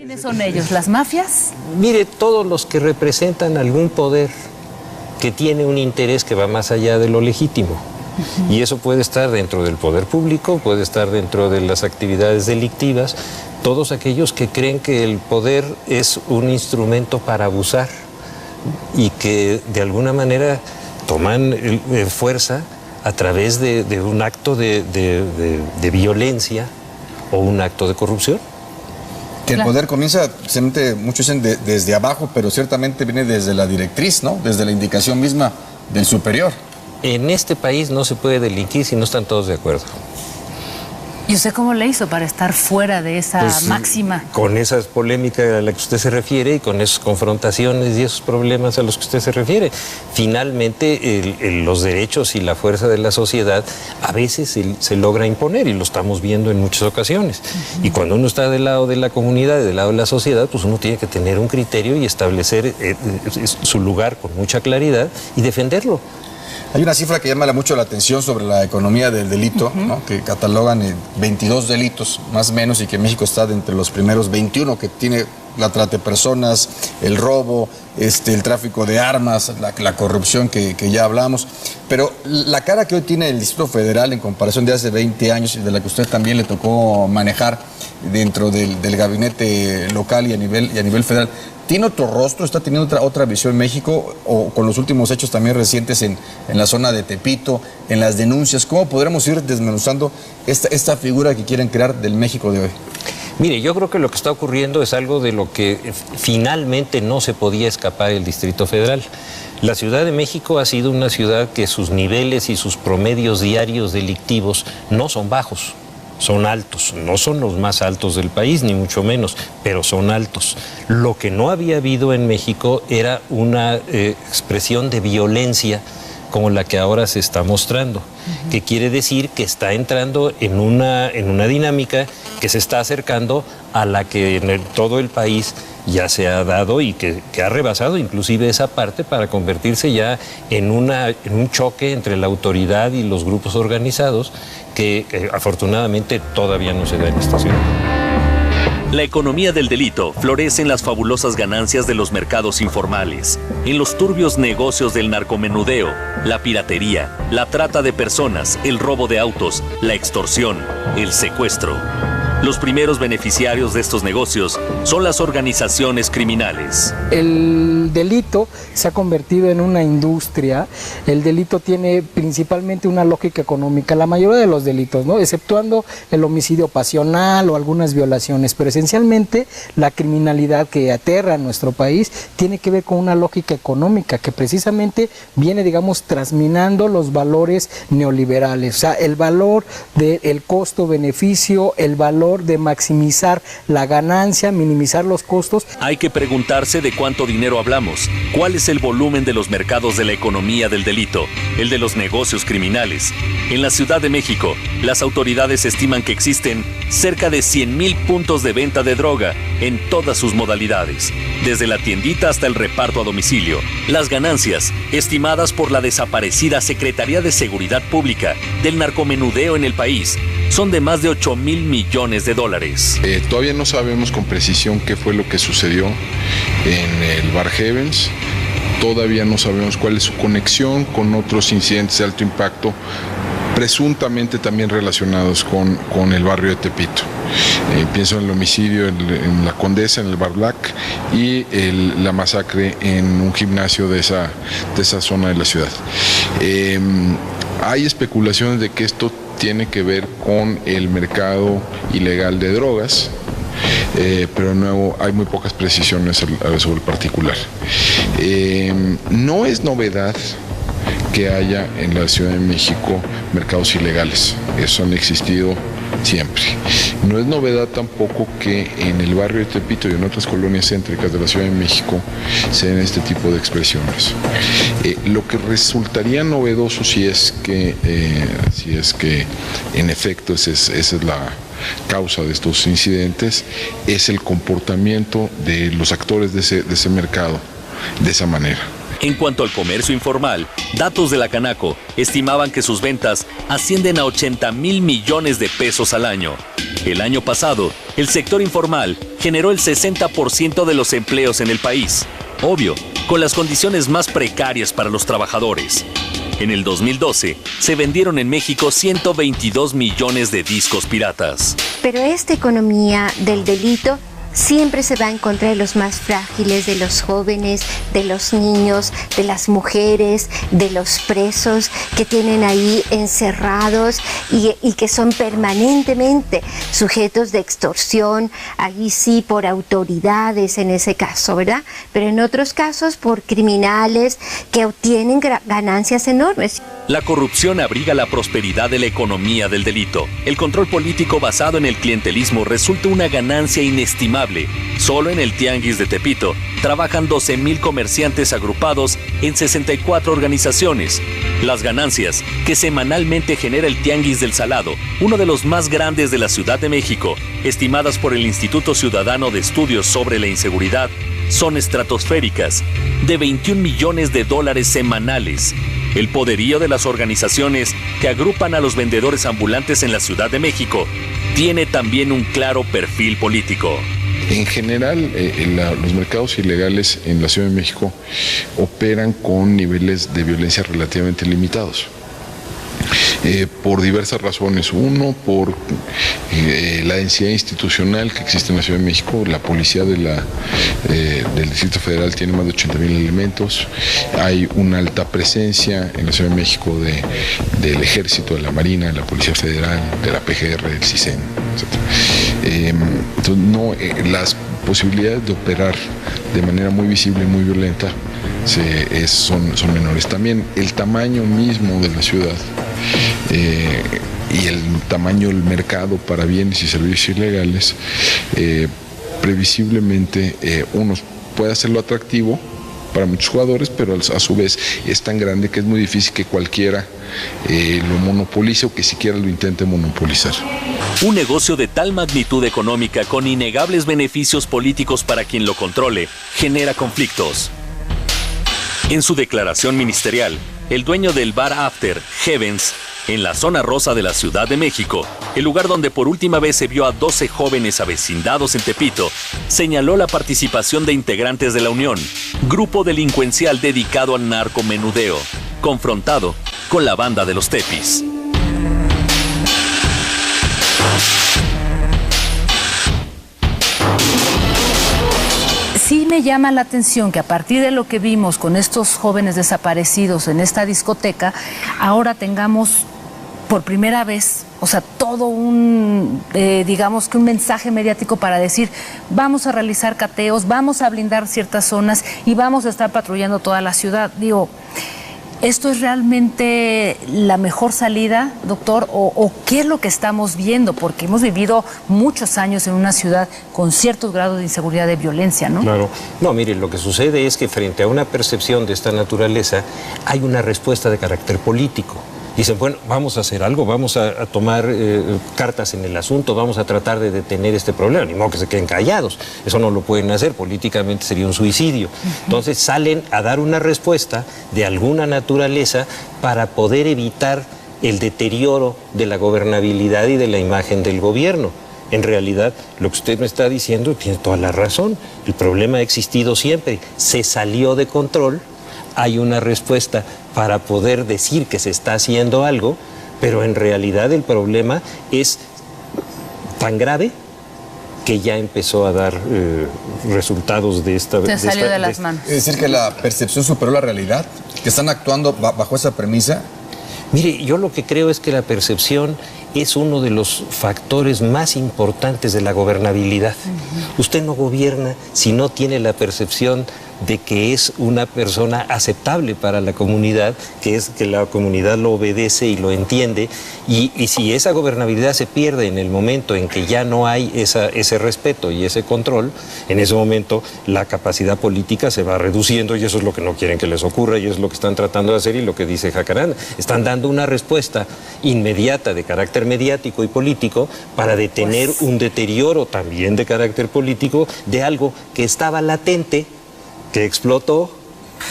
¿Quiénes son ellos? ¿Las mafias? Mire, todos los que representan algún poder que tiene un interés que va más allá de lo legítimo. Y eso puede estar dentro del poder público, puede estar dentro de las actividades delictivas, todos aquellos que creen que el poder es un instrumento para abusar y que de alguna manera toman fuerza a través de un acto de violencia o un acto de corrupción. Que el poder comienza, muchos dicen desde abajo, pero ciertamente viene desde la directriz, ¿no? Desde la indicación misma del superior. En este país no se puede delinquir si no están todos de acuerdo. ¿Y usted cómo le hizo para estar fuera de esa máxima? Con esas polémicas a las que usted se refiere y con esas confrontaciones y esos problemas a los que usted se refiere. Finalmente, los derechos y la fuerza de la sociedad a veces se logra imponer y lo estamos viendo en muchas ocasiones. Y cuando uno está del lado de la comunidad y del lado de la sociedad, pues uno tiene que tener un criterio y establecer su lugar con mucha claridad y defenderlo. Hay una cifra que llama mucho la atención sobre la economía del delito, ¿no? Que catalogan 22 delitos, más o menos, y que México está de entre los primeros 21, que tiene la trata de personas, el robo, el tráfico de armas, la corrupción que ya hablamos. Pero la cara que hoy tiene el Distrito Federal en comparación de hace 20 años y de la que usted también le tocó manejar dentro del gabinete local y a nivel federal, ¿tiene otro rostro? ¿Está teniendo otra visión en México? O con los últimos hechos también recientes en la zona de Tepito, en las denuncias, ¿cómo podremos ir desmenuzando esta figura que quieren crear del México de hoy? Mire, yo creo que lo que está ocurriendo es algo de lo que finalmente no se podía escapar el Distrito Federal. La Ciudad de México ha sido una ciudad que sus niveles y sus promedios diarios delictivos no son bajos. Son altos, no son los más altos del país, ni mucho menos, pero son altos. Lo que no había habido en México era una expresión de violencia como la que ahora se está mostrando, que quiere decir que está entrando en una dinámica que se está acercando a la que en todo el país ya se ha dado y que ha rebasado inclusive esa parte para convertirse ya en un choque entre la autoridad y los grupos organizados que afortunadamente todavía no se da en esta ciudad. La economía del delito florece en las fabulosas ganancias de los mercados informales, en los turbios negocios del narcomenudeo, la piratería, la trata de personas, el robo de autos, la extorsión, el secuestro. Los primeros beneficiarios de estos negocios son las organizaciones criminales. El delito se ha convertido en una industria. El delito tiene principalmente una lógica económica, la mayoría de los delitos, ¿no? Exceptuando el homicidio pasional o algunas violaciones, pero esencialmente la criminalidad que aterra a nuestro país tiene que ver con una lógica económica que precisamente viene, digamos, trasminando los valores neoliberales, o sea, el valor del costo-beneficio, el valor de maximizar la ganancia, minimizar los costos. Hay que preguntarse de cuánto dinero hablamos, cuál es el volumen de los mercados de la economía del delito, el de los negocios criminales. En la Ciudad de México, las autoridades estiman que existen cerca de 100,000 puntos de venta de droga en todas sus modalidades, desde la tiendita hasta el reparto a domicilio. Las ganancias, estimadas por la desaparecida Secretaría de Seguridad Pública del narcomenudeo en el país, son de más de 8,000 millones de dólares. Todavía no sabemos con precisión qué fue lo que sucedió en el Bar Heavens. Todavía no sabemos cuál es su conexión con otros incidentes de alto impacto, presuntamente también relacionados con el barrio de Tepito. Pienso en el homicidio en la Condesa, en el Bar Black, y la masacre en un gimnasio de esa zona de la ciudad. Hay especulaciones de que esto tiene que ver con el mercado ilegal de drogas, pero de nuevo hay muy pocas precisiones sobre el particular. No es novedad que haya en la Ciudad de México mercados ilegales, eso han existido siempre. No es novedad tampoco que en el barrio de Tepito y en otras colonias céntricas de la Ciudad de México se den este tipo de expresiones. Lo que resultaría novedoso si es que en efecto esa es la causa de estos incidentes, es el comportamiento de los actores de ese mercado de esa manera. En cuanto al comercio informal, datos de la Canaco estimaban que sus ventas ascienden a 80,000 millones de pesos al año. El año pasado, el sector informal generó el 60% de los empleos en el país. Obvio, con las condiciones más precarias para los trabajadores. En el 2012, se vendieron en México 122 millones de discos piratas. Pero esta economía del delito siempre se va en contra de los más frágiles, de los jóvenes, de los niños, de las mujeres, de los presos que tienen ahí encerrados y que son permanentemente sujetos de extorsión, ahí sí por autoridades en ese caso, ¿verdad? Pero en otros casos por criminales que obtienen ganancias enormes. La corrupción abriga la prosperidad de la economía del delito. El control político basado en el clientelismo resulta una ganancia inestimable. Solo en el Tianguis de Tepito trabajan 12,000 comerciantes agrupados en 64 organizaciones. Las ganancias que semanalmente genera el Tianguis del Salado, uno de los más grandes de la Ciudad de México, estimadas por el Instituto Ciudadano de Estudios sobre la Inseguridad, son estratosféricas, de 21 millones de dólares semanales. El poderío de las organizaciones que agrupan a los vendedores ambulantes en la Ciudad de México tiene también un claro perfil político. En general, los mercados ilegales en la Ciudad de México operan con niveles de violencia relativamente limitados. Por diversas razones. Uno, por la densidad institucional que existe en la Ciudad de México. La policía del Distrito Federal tiene más de 80,000 elementos. Hay una alta presencia en la Ciudad de México del Ejército, de la Marina, de la Policía Federal, de la PGR, del CISEN, etc. Entonces, las posibilidades de operar de manera muy visible y muy violenta son menores. También el tamaño mismo de la ciudad y el tamaño del mercado para bienes y servicios ilegales previsiblemente uno puede hacerlo atractivo para muchos jugadores, pero a su vez es tan grande que es muy difícil que cualquiera lo monopolice o que siquiera lo intente monopolizar. Un negocio de tal magnitud económica con innegables beneficios políticos para quien lo controle genera conflictos. En su declaración ministerial, el dueño del bar After, Heavens, en la zona rosa de la Ciudad de México, el lugar donde por última vez se vio a 12 jóvenes avecindados en Tepito, señaló la participación de integrantes de la Unión, grupo delincuencial dedicado al narcomenudeo, confrontado con la banda de los Tepis. Sí me llama la atención que a partir de lo que vimos con estos jóvenes desaparecidos en esta discoteca, ahora tengamos por primera vez, o sea, todo un, digamos que un mensaje mediático para decir, vamos a realizar cateos, vamos a blindar ciertas zonas y vamos a estar patrullando toda la ciudad. Digo, ¿esto es realmente la mejor salida, doctor? ¿O qué es lo que estamos viendo? Porque hemos vivido muchos años en una ciudad con ciertos grados de inseguridad, de violencia, ¿no? Claro. No, mire, lo que sucede es que frente a una percepción de esta naturaleza hay una respuesta de carácter político. Dicen, bueno, vamos a hacer algo, vamos a tomar cartas en el asunto, vamos a tratar de detener este problema. Ni modo que se queden callados, eso no lo pueden hacer, políticamente sería un suicidio. Entonces salen a dar una respuesta de alguna naturaleza para poder evitar el deterioro de la gobernabilidad y de la imagen del gobierno. En realidad, lo que usted me está diciendo tiene toda la razón. El problema ha existido siempre, se salió de control. Hay una respuesta para poder decir que se está haciendo algo, pero en realidad el problema es tan grave que ya empezó a dar resultados de esta... Se salió de las manos. Es decir, que la percepción superó la realidad, que están actuando bajo esa premisa. Mire, yo lo que creo es que la percepción es uno de los factores más importantes de la gobernabilidad. Usted no gobierna si no tiene la percepción de que es una persona aceptable para la comunidad, que es que la comunidad lo obedece y lo entiende, y si esa gobernabilidad se pierde en el momento en que ya no hay ese respeto y ese control, en ese momento la capacidad política se va reduciendo y eso es lo que no quieren que les ocurra y eso es lo que están tratando de hacer y lo que dice Jacaranda. Están dando una respuesta inmediata de carácter mediático y político para detener un deterioro también de carácter político de algo que estaba latente, que explotó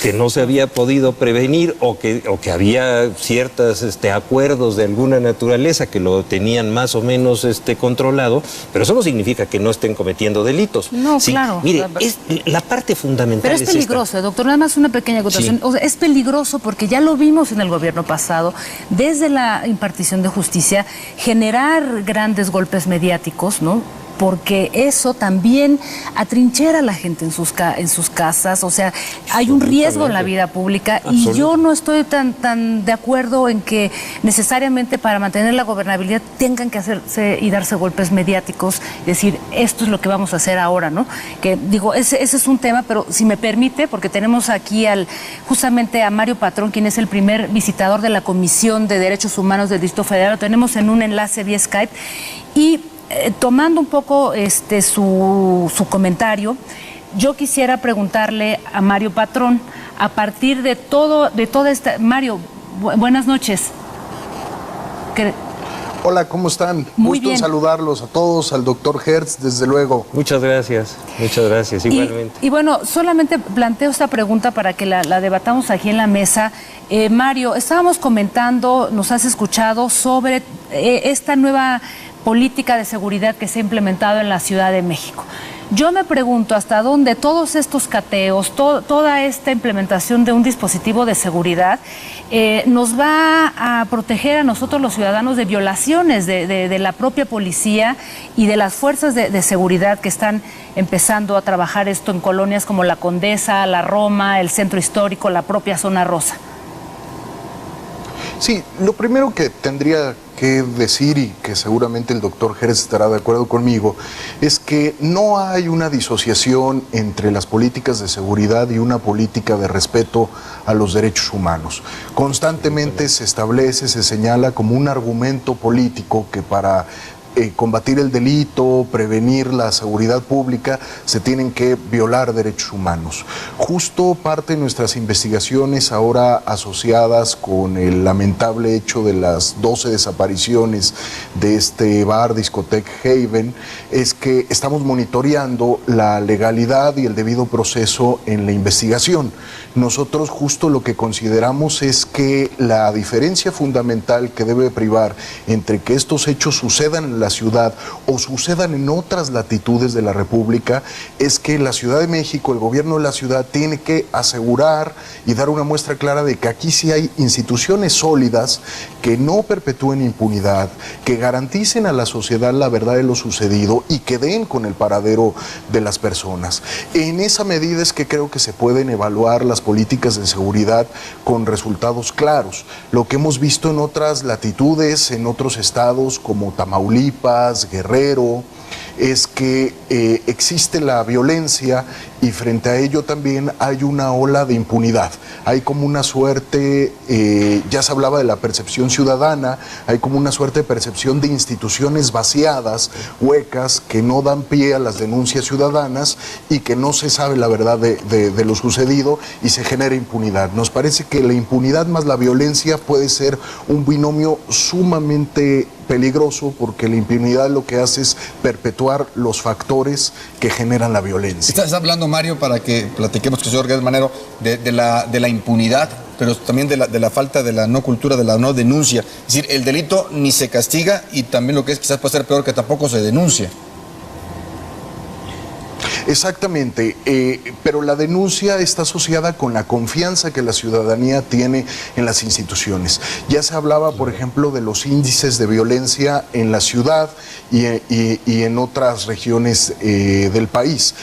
que no se había podido prevenir o que había ciertos acuerdos de alguna naturaleza que lo tenían más o menos controlado, pero eso no significa que no estén cometiendo delitos. No, sí, claro. Mire, la parte fundamental pero es peligroso, doctor, nada más una pequeña acotación. Sí. O sea, es peligroso porque ya lo vimos en el gobierno pasado, desde la impartición de justicia, generar grandes golpes mediáticos, ¿no? Porque eso también atrinchera a la gente en sus casas, o sea, hay un riesgo en la vida pública y yo no estoy tan de acuerdo en que necesariamente para mantener la gobernabilidad tengan que hacerse y darse golpes mediáticos, decir, esto es lo que vamos a hacer ahora, ¿no? Que digo, ese es un tema, pero si me permite, porque tenemos aquí justamente a Mario Patrón, quien es el primer visitador de la Comisión de Derechos Humanos del Distrito Federal, lo tenemos en un enlace vía Skype y tomando un poco su comentario, yo quisiera preguntarle a Mario Patrón, a partir de toda esta... Mario, buenas noches. Hola, ¿cómo están? Muy Gusto bien. en saludarlos a todos, al doctor Hertz, desde luego. Muchas gracias, igualmente. Y bueno, solamente planteo esta pregunta para que la debatamos aquí en la mesa. Mario, estábamos comentando, nos has escuchado sobre esta nueva política de seguridad que se ha implementado en la Ciudad de México. Yo me pregunto hasta dónde todos estos cateos, toda esta implementación de un dispositivo de seguridad nos va a proteger a nosotros los ciudadanos de violaciones de la propia policía y de las fuerzas de seguridad que están empezando a trabajar esto en colonias como La Condesa, La Roma, el Centro Histórico, la propia Zona Rosa. Sí, lo primero que tendría que decir, y que seguramente el doctor Jerez estará de acuerdo conmigo, es que no hay una disociación entre las políticas de seguridad y una política de respeto a los derechos humanos. Constantemente se establece, se señala como un argumento político que para combatir el delito, prevenir la seguridad pública, se tienen que violar derechos humanos. Justo parte de nuestras investigaciones ahora asociadas con el lamentable hecho de las 12 desapariciones de este bar, discoteca Haven, es que estamos monitoreando la legalidad y el debido proceso en la investigación. Nosotros justo lo que consideramos es que la diferencia fundamental que debe privar entre que estos hechos sucedan en la ciudad o sucedan en otras latitudes de la República es que la Ciudad de México, el gobierno de la ciudad, tiene que asegurar y dar una muestra clara de que aquí sí hay instituciones sólidas que no perpetúen impunidad, que garanticen a la sociedad la verdad de lo sucedido y que den con el paradero de las personas. En esa medida es que creo que se pueden evaluar las políticas de seguridad con resultados claros. Lo que hemos visto en otras latitudes, en otros estados como Tamaulipas, Guerrero, es que existe la violencia y frente a ello también hay una ola de impunidad. Hay como una suerte, ya se hablaba de la percepción ciudadana, hay como una suerte de percepción de instituciones vaciadas, huecas, que no dan pie a las denuncias ciudadanas y que no se sabe la verdad de lo sucedido y se genera impunidad. Nos parece que la impunidad más la violencia puede ser un binomio sumamente peligroso porque la impunidad lo que hace es perpetuar los factores que generan la violencia. Estás hablando, Mario, para que platiquemos con el señor Guedes Manero de la impunidad, pero también de la falta de la no cultura, de la no denuncia. Es decir, el delito ni se castiga y también lo que es quizás puede ser peor, que tampoco se denuncia. Exactamente, pero la denuncia está asociada con la confianza que la ciudadanía tiene en las instituciones. Ya se hablaba, por ejemplo, de los índices de violencia en la ciudad y en otras regiones del país.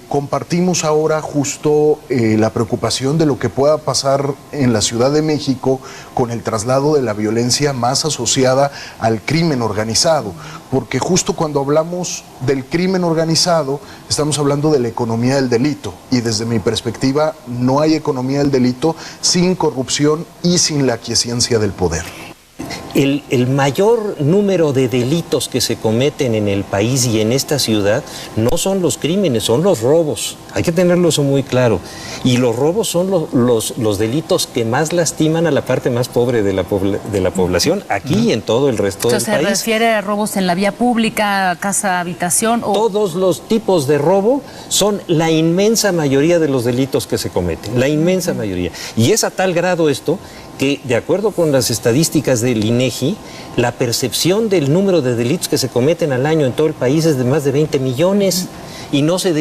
Compartimos ahora justo la preocupación de lo que pueda pasar en la Ciudad de México con el traslado de la violencia más asociada al crimen organizado, porque justo cuando hablamos del crimen organizado estamos hablando de la economía del delito y desde mi perspectiva no hay economía del delito sin corrupción y sin la aquiescencia del poder. el mayor número de delitos que se cometen en el país y en esta ciudad no son los crímenes, son los robos. Hay que tenerlo eso muy claro. Y los robos son los delitos que más lastiman a la parte más pobre de la población, aquí y en todo el resto del país. ¿Se refiere a robos en la vía pública, casa, habitación? Todos los tipos de robo son la inmensa mayoría de los delitos que se cometen, la inmensa mayoría. Y es a tal grado esto que, de acuerdo con las estadísticas del INEGI, la percepción del número de delitos que se cometen al año en todo el país es de más de 20 millones y no se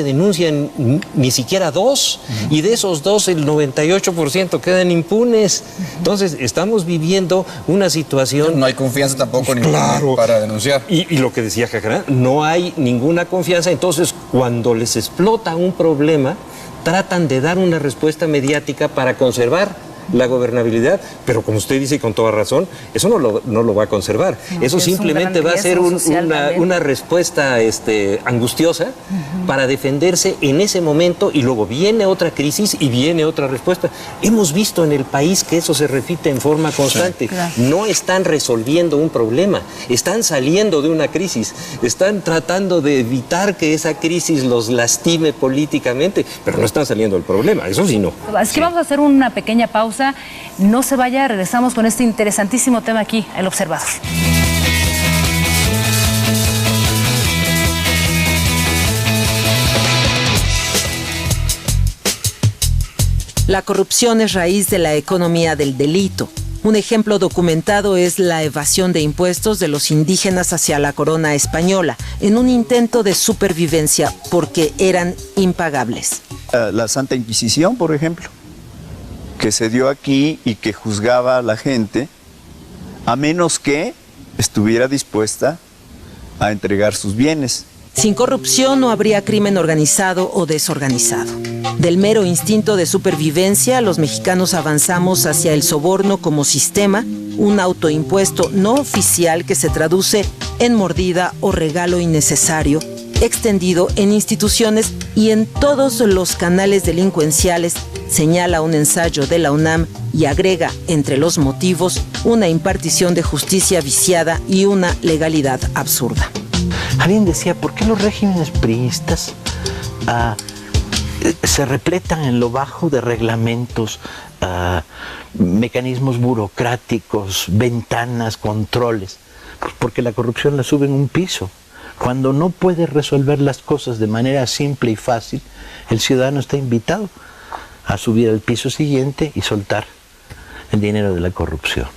denuncian ni siquiera 2, y de esos 2 el 98% quedan impunes. Entonces estamos viviendo una situación... No hay confianza tampoco claro, para denunciar. Y lo que decía Jacaranda, no hay ninguna confianza. Entonces, cuando les explota un problema, tratan de dar una respuesta mediática para conservar la gobernabilidad, pero como usted dice y con toda razón, eso no lo va a conservar. No, eso simplemente va a ser una respuesta angustiosa para defenderse en ese momento, y luego viene otra crisis y viene otra respuesta. Hemos visto en el país que eso se repite en forma constante. Sí, claro. No están resolviendo un problema, están saliendo de una crisis, están tratando de evitar que esa crisis los lastime políticamente, pero no están saliendo del problema, eso sí no. Es que vamos a hacer una pequeña pausa. No se vaya, regresamos con este interesantísimo tema aquí, El Observador. La corrupción es raíz de la economía del delito. Un ejemplo documentado es la evasión de impuestos de los indígenas hacia la corona española, en un intento de supervivencia porque eran impagables. La Santa Inquisición, por ejemplo, que se dio aquí y que juzgaba a la gente a menos que estuviera dispuesta a entregar sus bienes. Sin corrupción no habría crimen organizado o desorganizado. Del mero instinto de supervivencia, los mexicanos avanzamos hacia el soborno como sistema, un autoimpuesto no oficial que se traduce en mordida o regalo innecesario, extendido en instituciones y en todos los canales delincuenciales, señala un ensayo de la UNAM y agrega entre los motivos una impartición de justicia viciada y una legalidad absurda. Alguien decía, ¿por qué los regímenes priistas se repletan en lo bajo de reglamentos, mecanismos burocráticos, ventanas, controles? Pues porque la corrupción la sube en un piso. Cuando no puede resolver las cosas de manera simple y fácil, el ciudadano está invitado a subir al piso siguiente y soltar el dinero de la corrupción.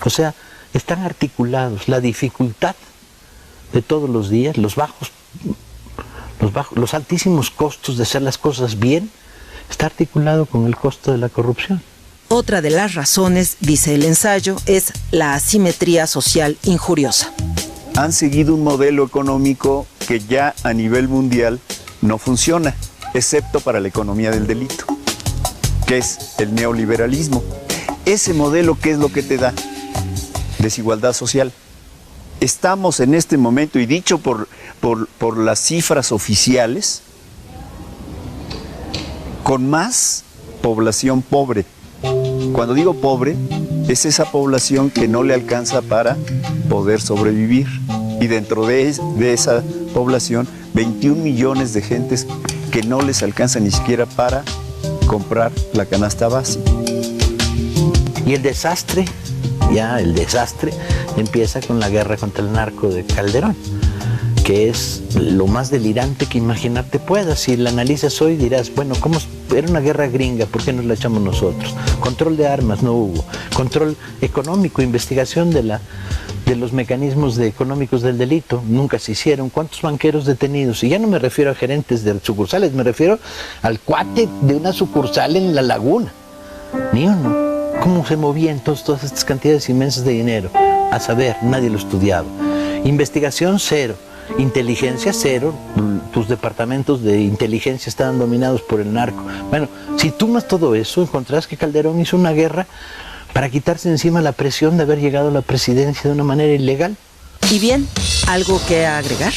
O sea, están articulados. La dificultad de todos los días, los altísimos costos de hacer las cosas bien, está articulado con el costo de la corrupción. Otra de las razones, dice el ensayo, es la asimetría social injuriosa. Han seguido un modelo económico que ya a nivel mundial no funciona, excepto para la economía del delito, que es el neoliberalismo. Ese modelo, ¿qué es lo que te da? Desigualdad social. Estamos en este momento, y dicho por las cifras oficiales, con más población pobre. Cuando digo pobre, es esa población que no le alcanza para poder sobrevivir. Y dentro de esa población, 21 millones de gentes que no les alcanza ni siquiera para comprar la canasta básica. Y el desastre empieza con la guerra contra el narco de Calderón, que es lo más delirante que imaginarte puedas. Si la analizas hoy dirás, bueno, ¿cómo era una guerra gringa? ¿Por qué nos la echamos nosotros? Control de armas no hubo, control económico, investigación de los mecanismos económicos del delito, nunca se hicieron. ¿Cuántos banqueros detenidos? Y ya no me refiero a gerentes de sucursales, me refiero al cuate de una sucursal en La Laguna. Ni uno. ¿Cómo se movían todas estas cantidades inmensas de dinero? A saber, nadie lo estudiaba. Investigación cero, inteligencia cero, tus departamentos de inteligencia estaban dominados por el narco. Bueno, si sumas todo eso, encontrarás que Calderón hizo una guerra para quitarse encima la presión de haber llegado a la presidencia de una manera ilegal. Y bien, ¿algo que agregar?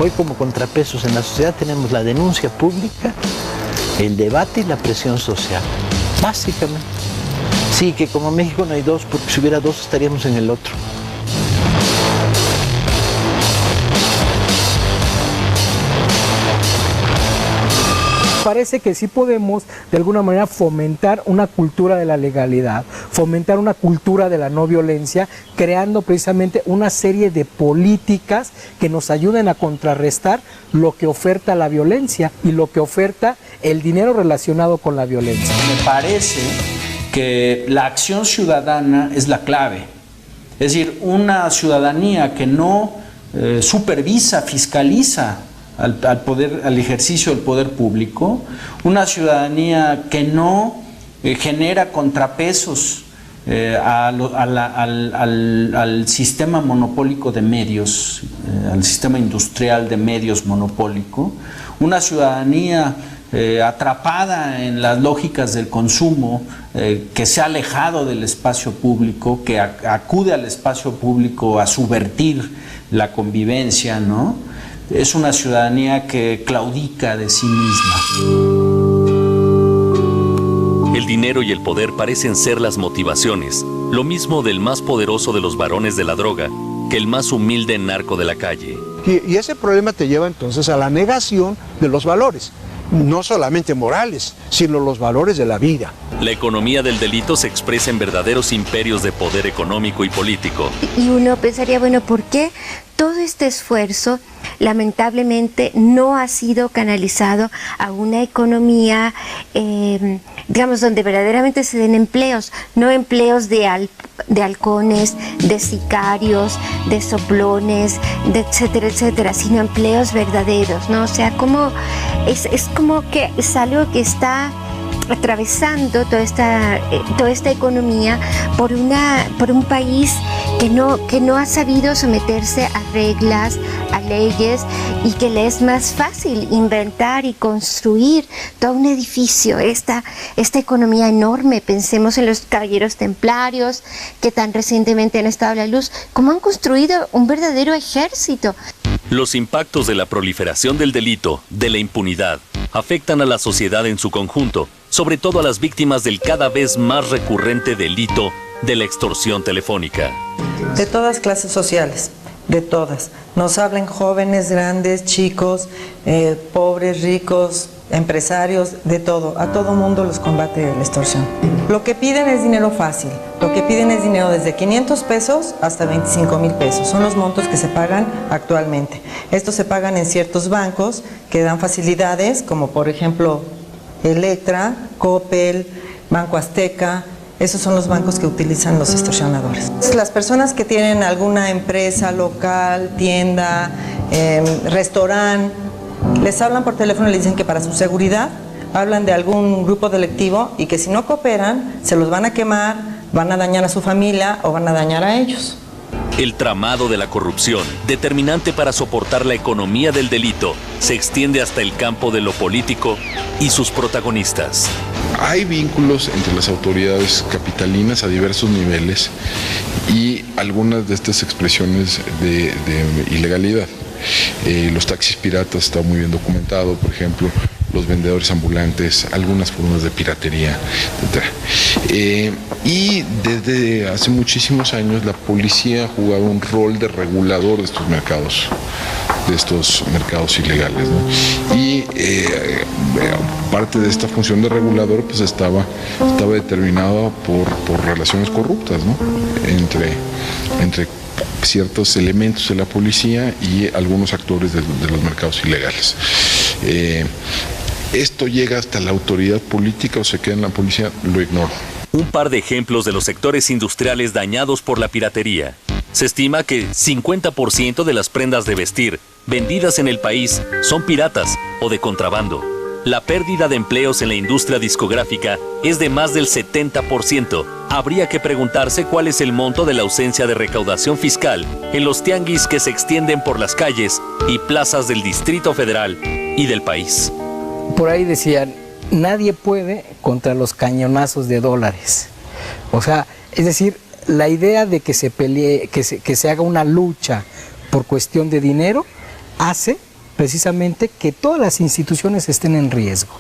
Hoy, como contrapesos en la sociedad, tenemos la denuncia pública, el debate y la presión social. Básicamente. Sí, que como México no hay dos, porque si hubiera dos estaríamos en el otro. Parece que sí podemos de alguna manera fomentar una cultura de la legalidad, fomentar una cultura de la no violencia, creando precisamente una serie de políticas que nos ayuden a contrarrestar lo que oferta la violencia y lo que oferta el dinero relacionado con la violencia. Me parece que la acción ciudadana es la clave. Es decir, una ciudadanía que no supervisa, fiscaliza al ejercicio del poder público, una ciudadanía que no genera contrapesos al sistema monopólico de medios, al sistema industrial de medios monopólico, una ciudadanía atrapada en las lógicas del consumo, que se ha alejado del espacio público, que acude al espacio público a subvertir la convivencia, ¿no? Es una ciudadanía que claudica de sí misma. El dinero y el poder parecen ser las motivaciones, lo mismo del más poderoso de los varones de la droga que el más humilde narco de la calle. Y ese problema te lleva entonces a la negación de los valores, no solamente morales, sino los valores de la vida. La economía del delito se expresa en verdaderos imperios de poder económico y político. Y uno pensaría, bueno, ¿por qué todo este esfuerzo lamentablemente no ha sido canalizado a una economía, digamos, donde verdaderamente se den empleos, no empleos de halcones, de sicarios, de soplones, de etcétera, etcétera, sino empleos verdaderos, ¿no? O sea, como es como que es algo que está atravesando toda esta economía por un país que no ha sabido someterse a reglas, a leyes, y que le es más fácil inventar y construir todo un edificio, esta economía enorme. Pensemos en los caballeros templarios que tan recientemente han estado a la luz, cómo han construido un verdadero ejército. Los impactos de la proliferación del delito, de la impunidad, afectan a la sociedad en su conjunto, sobre todo a las víctimas del cada vez más recurrente delito de la extorsión telefónica. De todas clases sociales, de todas. Nos hablan jóvenes, grandes, chicos, pobres, ricos, empresarios, de todo. A todo mundo los combate la extorsión. Lo que piden es dinero fácil. Lo que piden es dinero desde 500 pesos hasta 25,000 pesos. Son los montos que se pagan actualmente. Estos se pagan en ciertos bancos que dan facilidades, como por ejemplo Electra, Coppel, Banco Azteca. Esos son los bancos que utilizan los extorsionadores. Las personas que tienen alguna empresa local, tienda, restaurante, les hablan por teléfono y les dicen que para su seguridad hablan de algún grupo delictivo y que si no cooperan se los van a quemar, van a dañar a su familia o van a dañar a ellos. El tramado de la corrupción, determinante para soportar la economía del delito, se extiende hasta el campo de lo político y sus protagonistas. Hay vínculos entre las autoridades capitalinas a diversos niveles y algunas de estas expresiones de ilegalidad. Los taxis piratas está muy bien documentado, por ejemplo, los vendedores ambulantes, algunas formas de piratería, etc. Y desde hace muchísimos años la policía ha jugado un rol de regulador de estos mercados ilegales, ¿no? Y parte de esta función de regulador pues estaba determinada por relaciones corruptas, ¿no? entre ciertos elementos de la policía y algunos actores de los mercados ilegales. ¿Esto llega hasta la autoridad política o se queda en la policía? Lo ignoro. Un par de ejemplos de los sectores industriales dañados por la piratería. Se estima que 50% de las prendas de vestir vendidas en el país son piratas o de contrabando. La pérdida de empleos en la industria discográfica es de más del 70%. Habría que preguntarse cuál es el monto de la ausencia de recaudación fiscal en los tianguis que se extienden por las calles y plazas del Distrito Federal y del país. Por ahí decían, nadie puede contra los cañonazos de dólares. O sea, es decir, la idea de que se pelee, que se haga una lucha por cuestión de dinero, hace precisamente que todas las instituciones estén en riesgo.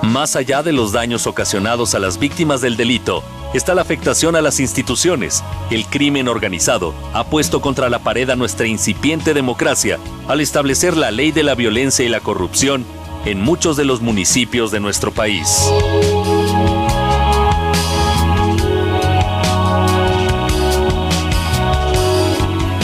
Más allá de los daños ocasionados a las víctimas del delito, está la afectación a las instituciones. El crimen organizado ha puesto contra la pared a nuestra incipiente democracia al establecer la ley de la violencia y la corrupción en muchos de los municipios de nuestro país.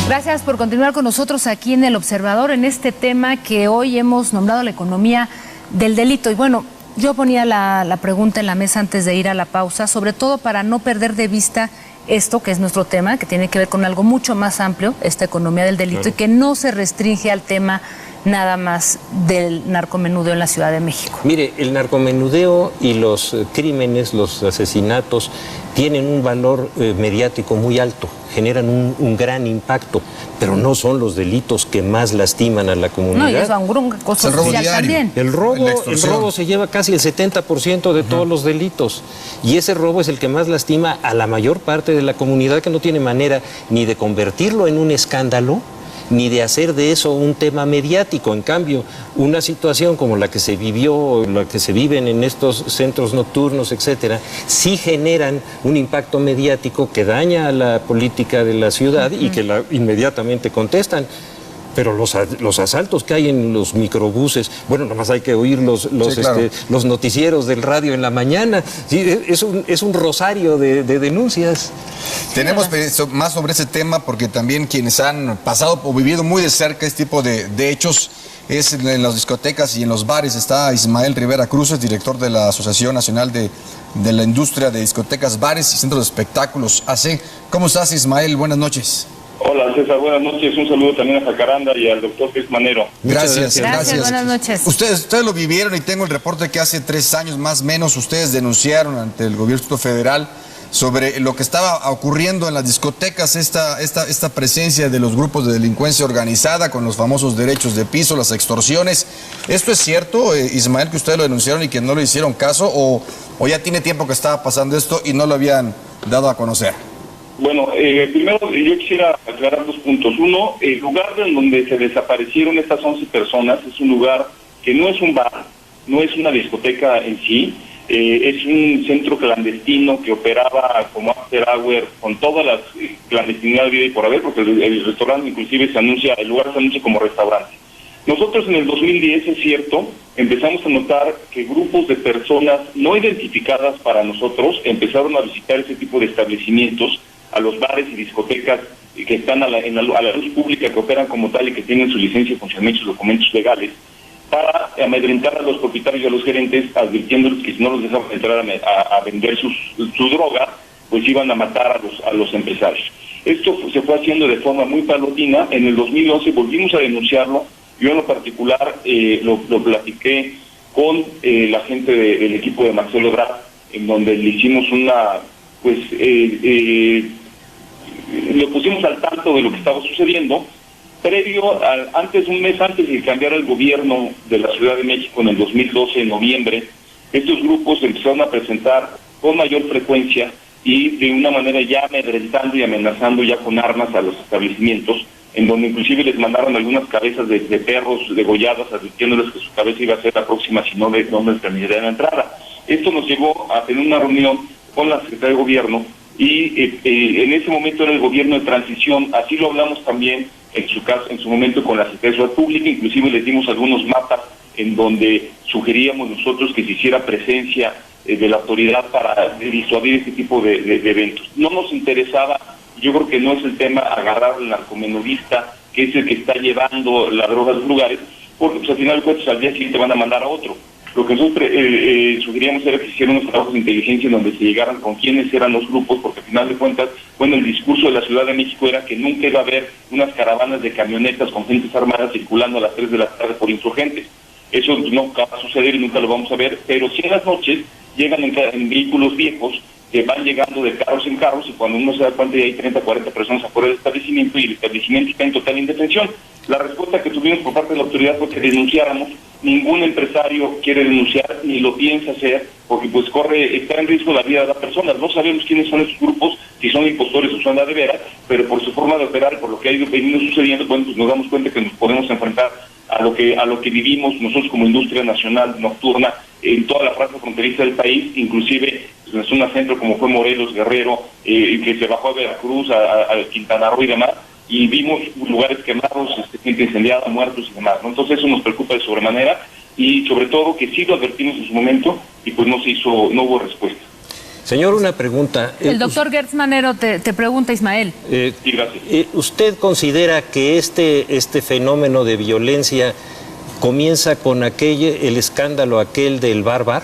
Gracias por continuar con nosotros aquí en El Observador en este tema que hoy hemos nombrado la economía del delito. Y bueno, yo ponía la pregunta en la mesa antes de ir a la pausa, sobre todo para no perder de vista esto que es nuestro tema, que tiene que ver con algo mucho más amplio, esta economía del delito, y que no se restringe al tema nada más del narcomenudeo en la Ciudad de México. Mire, el narcomenudeo y los crímenes, los asesinatos, tienen un valor mediático muy alto, generan un gran impacto, pero no son los delitos que más lastiman a la comunidad. No, y eso es una cosa social también. El robo se lleva casi el 70% de todos los delitos, y ese robo es el que más lastima a la mayor parte de la comunidad, que no tiene manera ni de convertirlo en un escándalo, ni de hacer de eso un tema mediático. En cambio, una situación como la que se vivió, la que se viven en estos centros nocturnos, etcétera, sí generan un impacto mediático que daña a la política de la ciudad y que inmediatamente contestan. Pero los asaltos que hay en los microbuses, bueno, nada más hay que oír los noticieros del radio en la mañana. Sí, es un rosario de denuncias. Tenemos más sobre ese tema porque también quienes han pasado o vivido muy de cerca este tipo de hechos es en las discotecas y en los bares. Está Ismael Rivera Cruz, es director de la Asociación Nacional de la Industria de Discotecas, Bares y Centros de Espectáculos, AC. ¿Cómo estás, Ismael? Buenas noches. Hola, César, buenas noches. Un saludo también a Jacaranda y al doctor Cris Manero. Gracias. Buenas noches. Ustedes lo vivieron y tengo el reporte que hace 3 años más o menos ustedes denunciaron ante el gobierno federal sobre lo que estaba ocurriendo en las discotecas, esta presencia de los grupos de delincuencia organizada con los famosos derechos de piso, las extorsiones. ¿Esto es cierto, Ismael, que ustedes lo denunciaron y que no le hicieron caso, o ya tiene tiempo que estaba pasando esto y no lo habían dado a conocer? Bueno, primero yo quisiera aclarar 2 puntos. Uno, el lugar en donde se desaparecieron estas 11 personas es un lugar que no es un bar, no es una discoteca en sí, es un centro clandestino que operaba como after hour con todas las clandestinidad de vida y por haber, porque el restaurante inclusive el lugar se anuncia como restaurante. Nosotros en el 2010, es cierto, empezamos a notar que grupos de personas no identificadas para nosotros empezaron a visitar ese tipo de establecimientos, a los bares y discotecas que están a la luz pública, que operan como tal y que tienen su licencia de funcionamiento y sus documentos legales, para amedrentar a los propietarios y a los gerentes, advirtiéndoles que si no los dejaban entrar a vender su droga, pues iban a matar a los empresarios. Esto se fue haciendo de forma muy paulatina. En el 2011 volvimos a denunciarlo. Yo en lo particular lo platiqué con la gente del equipo de Marcelo Ebrard, en donde le hicimos lo pusimos al tanto de lo que estaba sucediendo. Un mes antes de que cambiara el gobierno de la Ciudad de México en el 2012, en noviembre, estos grupos empezaron a presentar con mayor frecuencia y de una manera ya amedrentando y amenazando ya con armas a los establecimientos, en donde inclusive les mandaron algunas cabezas de perros degolladas, advirtiéndoles que su cabeza iba a ser la próxima, si no les permitirían la entrada. Esto nos llevó a tener una reunión con la Secretaría de Gobierno y en ese momento era el gobierno de transición. Así lo hablamos también en su momento con la Secretaría de Seguridad Pública, inclusive les dimos algunos mapas en donde sugeríamos nosotros que se hiciera presencia de la autoridad para disuadir este tipo de eventos. No nos interesaba, yo creo que no es el tema agarrar al narcomenudista, que es el que está llevando la droga a los lugares, porque pues, al final de cuentas al día siguiente van a mandar a otro. Lo que nosotros sugeríamos era que se hicieran unos trabajos de inteligencia en donde se llegaran con quiénes eran los grupos, porque al final de cuentas, el discurso de la Ciudad de México era que nunca iba a haber unas caravanas de camionetas con gentes armadas circulando a las 3 de la tarde por insurgentes. Eso no va a suceder y nunca lo vamos a ver, pero sí en las noches llegan en vehículos viejos que van llegando de carros en carros, y cuando uno se da cuenta ya hay 30, 40 personas afuera del establecimiento y el establecimiento está en total indefensión. La respuesta que tuvimos por parte de la autoridad fue que denunciáramos. Ningún empresario quiere denunciar ni lo piensa hacer, porque pues está en riesgo la vida de las personas. No sabemos quiénes son esos grupos, si son impostores o son de veras, pero por su forma de operar, por lo que ha ido venido sucediendo, pues nos damos cuenta que nos podemos enfrentar a lo que vivimos nosotros como industria nacional nocturna en toda la franja fronteriza del país, inclusive en la zona centro como fue Morelos, Guerrero, que se bajó a Veracruz, a Quintana Roo y demás, y vimos lugares quemados, gente incendiada, muertos y demás, ¿no? Entonces eso nos preocupa de sobremanera, y sobre todo que sí lo advertimos en su momento y pues no hubo respuesta. Señor, una pregunta. El doctor Gertz Manero te pregunta, Ismael. Sí, gracias. ¿Usted considera que este fenómeno de violencia comienza con el escándalo aquel del Bar?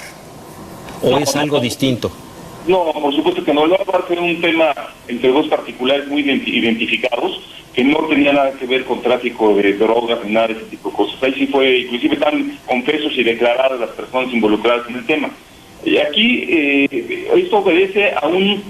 ¿O es algo distinto? No, por supuesto que no. El Bar era un tema entre dos particulares muy identificados, que no tenía nada que ver con tráfico de drogas ni nada de ese tipo de cosas. Ahí sí fue, inclusive están confesos y declaradas las personas involucradas en el tema. Y aquí esto obedece a un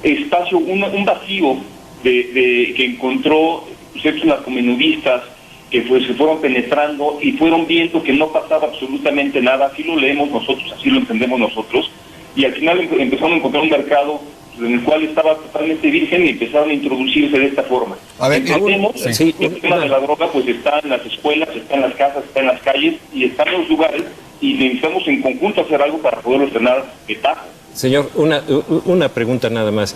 espacio, un vacío que encontró ciertos narcomenudistas que se fueron penetrando y fueron viendo que no pasaba absolutamente nada. Así lo leemos nosotros, así lo entendemos nosotros, y al final empezaron a encontrar un mercado en el cual estaba totalmente virgen y empezaron a introducirse de esta forma. A ver, el tema de la droga pues está en las escuelas, está en las casas, está en las calles y está en los lugares, y necesitamos en conjunto hacer algo para poderlo frenar de tajo. Señor, una pregunta nada más.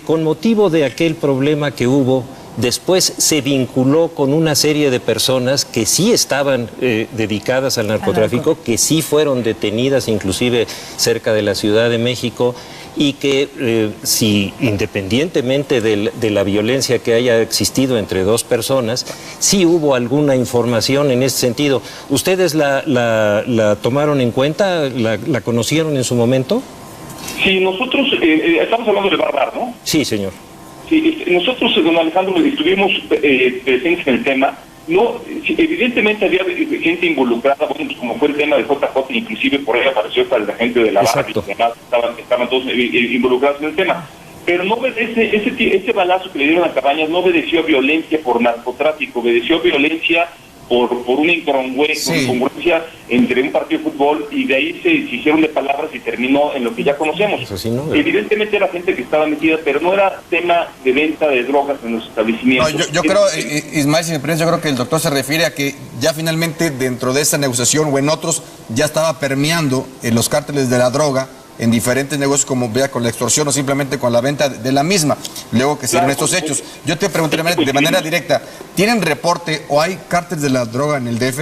Con motivo de aquel problema que hubo, después se vinculó con una serie de personas que sí estaban dedicadas al narcotráfico, que sí fueron detenidas inclusive cerca de la Ciudad de México, y que si independientemente de la violencia que haya existido entre dos personas, sí hubo alguna información en ese sentido. ¿Ustedes la tomaron en cuenta? ¿La conocieron en su momento? Sí, nosotros estamos hablando de Bar, ¿no? Sí, señor. Sí, nosotros, don Alejandro, estuvimos presentes en el tema. No, evidentemente había gente involucrada, bueno, pues como fue el tema de JJ, inclusive por ahí apareció hasta la gente de la barra, y demás, estaban todos involucrados en el tema. Pero no obedece, ese balazo que le dieron a Cabañas no obedeció a violencia por narcotráfico, obedeció a violencia por una incongruencia entre un partido de fútbol, y de ahí se hicieron de palabras y terminó en lo que ya conocemos. Sí, ¿no? Evidentemente era gente que estaba metida, pero no era tema de venta de drogas en los establecimientos. No, yo creo, Ismael, si me permite, yo creo que el doctor se refiere a que ya finalmente dentro de esa negociación o en otros ya estaba permeando en los cárteles de la droga en diferentes negocios, como vea con la extorsión o simplemente con la venta de la misma, luego que se dieron estos hechos. Yo te pregunté de manera directa, ¿tienen reporte o hay cárteles de la droga en el DF?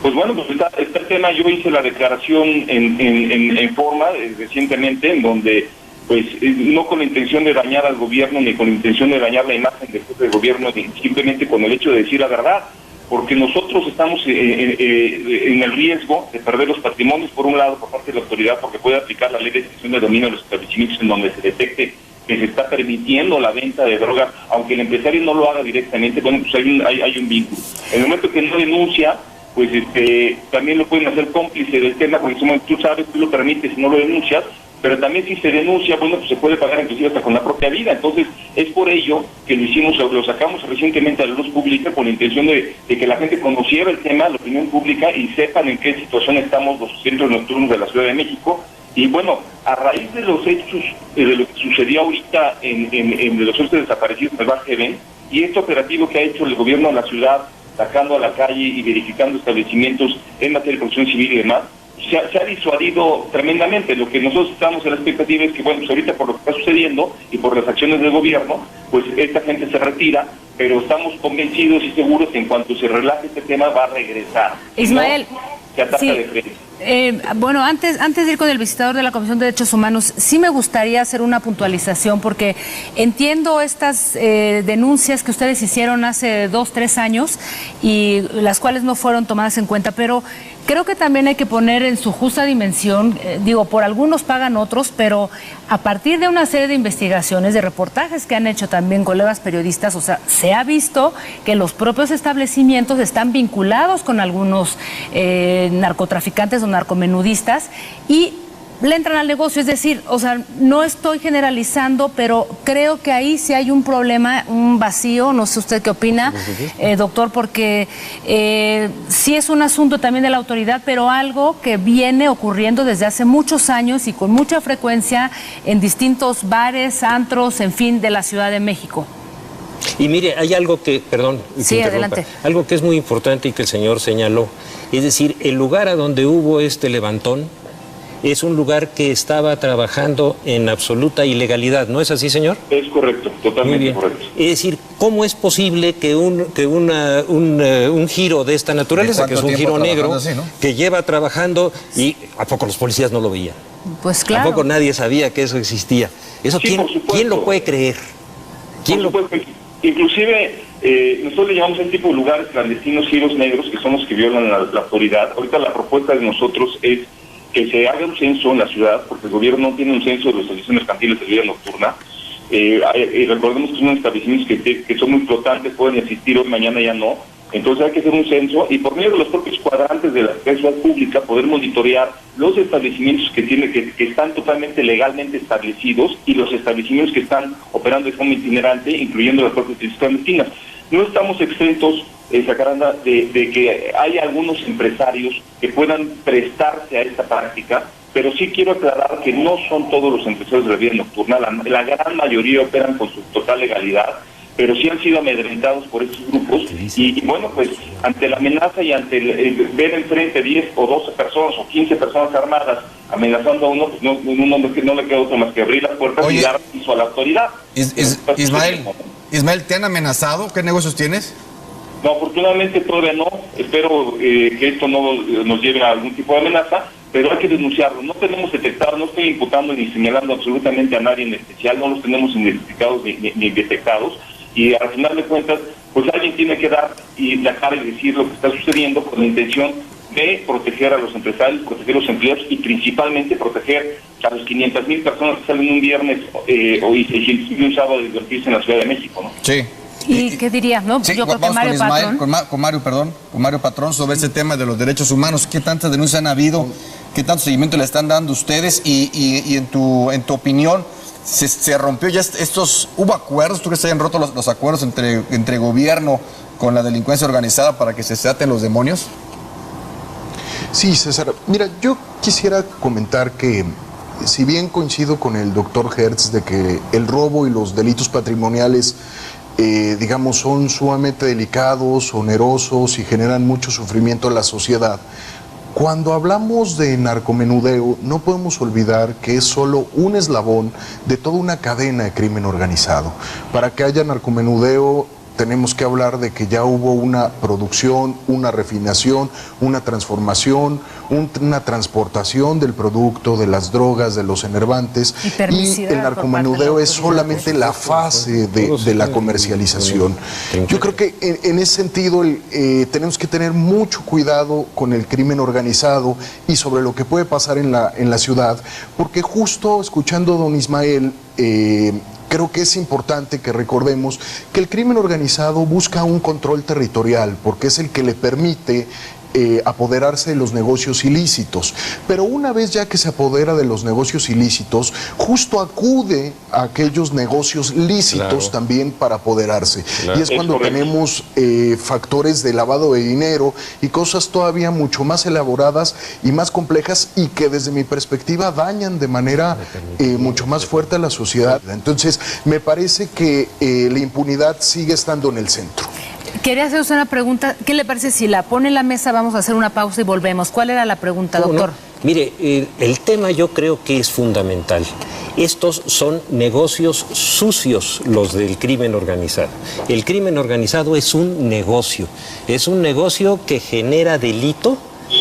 Pues bueno, pues está el tema. Yo hice la declaración en forma recientemente, en donde pues no con la intención de dañar al gobierno ni con la intención de dañar la imagen del jefe de gobierno, simplemente con el hecho de decir la verdad, porque nosotros estamos en el riesgo de perder los patrimonios, por un lado, por parte de la autoridad, porque puede aplicar la ley de extinción de dominio de los establecimientos en donde se detecte que se está permitiendo la venta de drogas, aunque el empresario no lo haga directamente. Bueno, pues hay un vínculo. En el momento que no denuncia, pues también lo pueden hacer cómplice del tema, porque tú sabes, tú lo permites y no lo denuncias, pero también si se denuncia, bueno, pues se puede pagar inclusive hasta con la propia vida. Entonces, es por ello que lo sacamos recientemente a la luz pública con la intención de que la gente conociera el tema, la opinión pública, y sepan en qué situación estamos los centros nocturnos de la Ciudad de México. Y bueno, a raíz de los hechos, de lo que sucedió ahorita en los hechos desaparecidos en el Bar Heaven, y este operativo que ha hecho el gobierno de la ciudad, sacando a la calle y verificando establecimientos en materia de protección civil y demás, se ha disuadido tremendamente. Lo que nosotros estamos en la expectativa es que, bueno, pues ahorita por lo que está sucediendo y por las acciones del gobierno, pues esta gente se retira, pero estamos convencidos y seguros que en cuanto se relaje este tema va a regresar. Ismael, ¿no? Se ataca sí. de frente. Bueno, antes de ir con el visitador de la Comisión de Derechos Humanos, sí me gustaría hacer una puntualización, porque entiendo estas denuncias que ustedes hicieron hace 2-3 años y las cuales no fueron tomadas en cuenta, pero creo que también hay que poner en su justa dimensión, por algunos pagan otros, pero a partir de una serie de investigaciones, de reportajes que han hecho también colegas periodistas, o sea, se ha visto que los propios establecimientos están vinculados con algunos narcotraficantes o narcomenudistas y le entran al negocio. Es decir, o sea, no estoy generalizando, pero creo que ahí sí hay un problema, un vacío, no sé usted qué opina, doctor, porque sí es un asunto también de la autoridad, pero algo que viene ocurriendo desde hace muchos años y con mucha frecuencia en distintos bares, antros, en fin, de la Ciudad de México. Y mire, hay algo que, perdón, sí, adelante. Algo que es muy importante y que el señor señaló, es decir, el lugar a donde hubo este levantón es un lugar que estaba trabajando en absoluta ilegalidad, ¿no es así, señor? Es correcto, totalmente correcto. Es decir, ¿cómo es posible que un giro de esta naturaleza, que es un giro negro, así, ¿no?, que lleva trabajando, y ¿a poco los policías no lo veían? Pues claro. ¿A poco nadie sabía que eso existía? Eso, Sí, ¿quién lo puede creer? Inclusive, nosotros le llamamos a este tipo de lugares clandestinos, giros negros, que son los que violan la autoridad. Ahorita la propuesta de nosotros es que se haga un censo en la ciudad, porque el gobierno no tiene un censo de los establecimientos mercantiles de vida nocturna. Recordemos que son establecimientos que son muy flotantes, pueden existir hoy, mañana ya no. Entonces hay que hacer un censo y por medio de los propios cuadrantes de la seguridad pública poder monitorear los establecimientos que están totalmente legalmente establecidos y los establecimientos que están operando de forma itinerante, incluyendo las propias clandestinas. No estamos exentos, Jacaranda, de que hay algunos empresarios que puedan prestarse a esta práctica, pero sí quiero aclarar que no son todos los empresarios de la vida nocturna, la gran mayoría operan con su total legalidad, pero sí han sido amedrentados por estos grupos y bueno, pues ante la amenaza y ante ver enfrente 10 o 12 personas o 15 personas armadas amenazando a uno, pues no le queda otro más que abrir las puertas y dar piso a la autoridad. Ismael, ¿te han amenazado? ¿Qué negocios tienes? No, afortunadamente todavía no. Espero que esto no nos lleve a algún tipo de amenaza, pero hay que denunciarlo. No tenemos detectado, no estoy imputando ni señalando absolutamente a nadie en especial, no los tenemos identificados ni detectados. Y al final de cuentas, pues alguien tiene que dar y la cara y decir lo que está sucediendo con la intención de proteger a los empresarios, proteger a los empleados y principalmente proteger a los 500,000 personas que salen un viernes y 600,000 un sábado a divertirse en la Ciudad de México, ¿no? Sí. ¿Y qué diría? No, sí, yo creo que Mario Ismael, Patrón. con Mario Patrón sobre ese tema de los derechos humanos. ¿Qué tantas denuncias han habido? ¿Qué tanto seguimiento le están dando ustedes? Y en tu opinión, ¿se rompió ya hubo acuerdos? ¿Tú crees que se hayan roto los acuerdos entre gobierno con la delincuencia organizada para que se desaten los demonios? Sí, César. Mira, yo quisiera comentar que si bien coincido con el doctor Hertz de que el robo y los delitos patrimoniales digamos, son sumamente delicados, onerosos y generan mucho sufrimiento en la sociedad, cuando hablamos de narcomenudeo no podemos olvidar que es solo un eslabón de toda una cadena de crimen organizado. Para que haya narcomenudeo tenemos que hablar de que ya hubo una producción, una refinación, una transformación, una transportación del producto, de las drogas, de los enervantes, y el narcomenudeo es solamente la fase de la comercialización. Yo creo que en ese sentido tenemos que tener mucho cuidado con el crimen organizado y sobre lo que puede pasar en la ciudad, porque justo escuchando a don Ismael, creo que es importante que recordemos que el crimen organizado busca un control territorial porque es el que le permite apoderarse de los negocios ilícitos. Pero una vez ya que se apodera de los negocios ilícitos, justo acude a aquellos negocios lícitos también para apoderarse. Y es cuando tenemos factores de lavado de dinero y cosas todavía mucho más elaboradas y más complejas y que desde mi perspectiva dañan de manera mucho más fuerte a la sociedad. Entonces, me parece que la impunidad sigue estando en el centro. Quería hacer una pregunta. ¿Qué le parece si la pone en la mesa? Vamos a hacer una pausa y volvemos. ¿Cuál era la pregunta, doctor? Mire, el tema yo creo que es fundamental. Estos son negocios sucios los del crimen organizado. El crimen organizado es un negocio que genera delito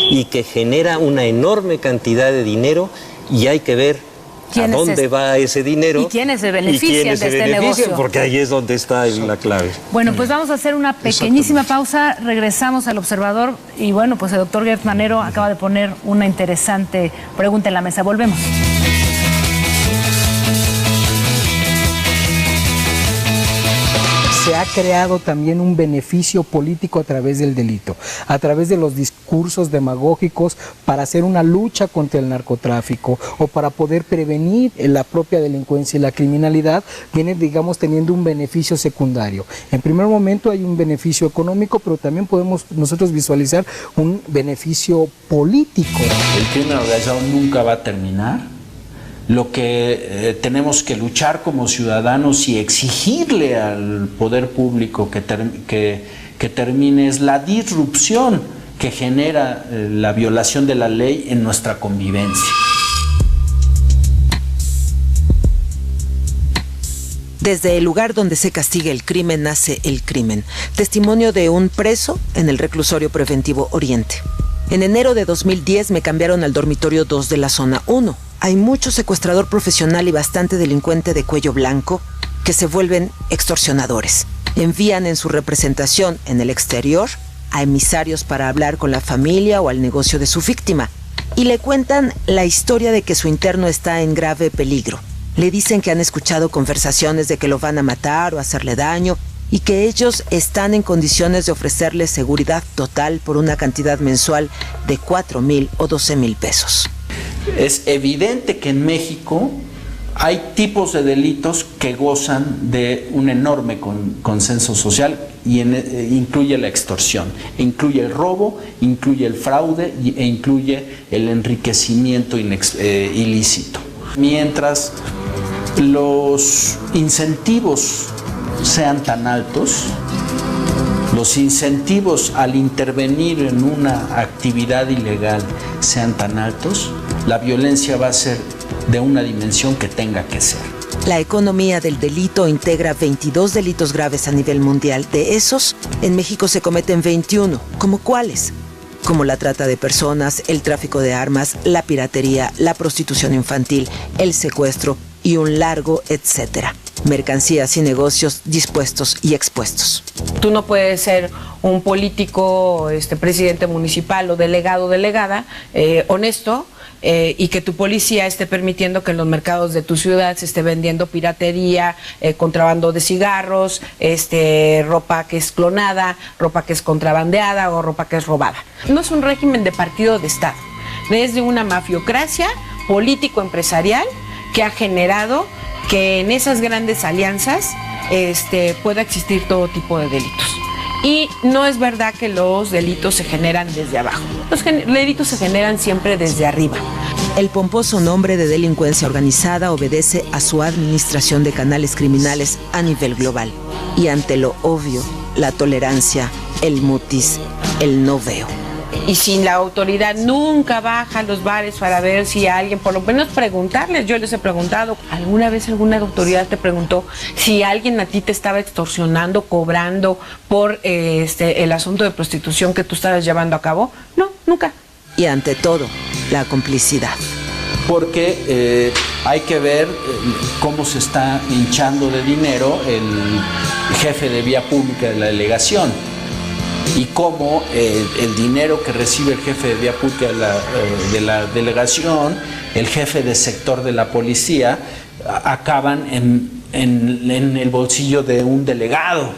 y que genera una enorme cantidad de dinero y hay que ver ¿a dónde va ese dinero? ¿Y quiénes se benefician de este negocio? Porque ahí es donde está la clave. Bueno, pues vamos a hacer una pequeñísima pausa, regresamos al Observador y bueno, pues el doctor Gertz Manero acaba de poner una interesante pregunta en la mesa. Volvemos. Se ha creado también un beneficio político a través del delito, a través de los discursos demagógicos para hacer una lucha contra el narcotráfico o para poder prevenir la propia delincuencia y la criminalidad, viene, digamos, teniendo un beneficio secundario. En primer momento hay un beneficio económico, pero también podemos nosotros visualizar un beneficio político. El crimen organizado nunca va a terminar Lo que tenemos que luchar como ciudadanos y exigirle al poder público que termine es la disrupción que genera la violación de la ley en nuestra convivencia. Desde el lugar donde se castiga el crimen nace el crimen. Testimonio de un preso en el reclusorio preventivo Oriente. En enero de 2010 me cambiaron al dormitorio 2 de la zona 1. Hay mucho secuestrador profesional y bastante delincuente de cuello blanco que se vuelven extorsionadores. Envían en su representación en el exterior a emisarios para hablar con la familia o al negocio de su víctima y le cuentan la historia de que su interno está en grave peligro. Le dicen que han escuchado conversaciones de que lo van a matar o hacerle daño y que ellos están en condiciones de ofrecerle seguridad total por una cantidad mensual de 4,000 o 12,000 pesos. Es evidente que en México hay tipos de delitos que gozan de un enorme consenso social y incluye la extorsión, incluye el robo, incluye el fraude e incluye el enriquecimiento ilícito. Mientras los incentivos sean tan altos, los incentivos al intervenir en una actividad ilegal sean tan altos, la violencia va a ser de una dimensión que tenga que ser. La economía del delito integra 22 delitos graves a nivel mundial. De esos, en México se cometen 21. ¿Cómo cuáles? Como la trata de personas, el tráfico de armas, la piratería, la prostitución infantil, el secuestro y un largo etcétera. Mercancías y negocios dispuestos y expuestos. Tú no puedes ser un político, presidente municipal o delegado o delegada honesto y que tu policía esté permitiendo que en los mercados de tu ciudad se esté vendiendo piratería, contrabando de cigarros, ropa que es clonada, ropa que es contrabandeada o ropa que es robada. No es un régimen de partido de Estado, es de una mafiocracia político-empresarial que ha generado que en esas grandes alianzas pueda existir todo tipo de delitos. Y no es verdad que los delitos se generan desde abajo. Los delitos se generan siempre desde arriba. El pomposo nombre de delincuencia organizada obedece a su administración de canales criminales a nivel global. Y ante lo obvio, la tolerancia, el mutis, el no veo. Y sin la autoridad nunca baja a los bares para ver si alguien, por lo menos preguntarles. Yo les he preguntado, ¿alguna vez alguna autoridad te preguntó si alguien a ti te estaba extorsionando, cobrando por el asunto de prostitución que tú estabas llevando a cabo? No, nunca. Y ante todo, la complicidad. Porque hay que ver cómo se está hinchando de dinero el jefe de vía pública de la delegación. Y cómo el dinero que recibe el jefe de vía pública de la delegación, el jefe de sector de la policía, acaban en el bolsillo de un delegado.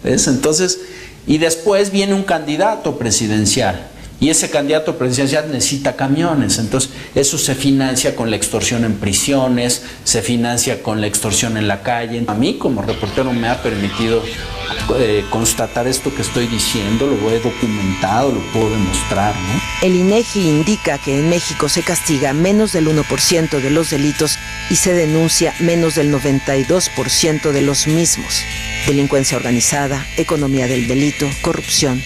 ¿Ves? Entonces, y después viene un candidato presidencial. Y ese candidato presidencial necesita camiones, entonces eso se financia con la extorsión en prisiones, se financia con la extorsión en la calle. A mí como reportero me ha permitido constatar esto que estoy diciendo, lo he documentado, lo puedo demostrar, ¿no? El INEGI indica que en México se castiga menos del 1% de los delitos y se denuncia menos del 92% de los mismos. Delincuencia organizada, economía del delito, corrupción,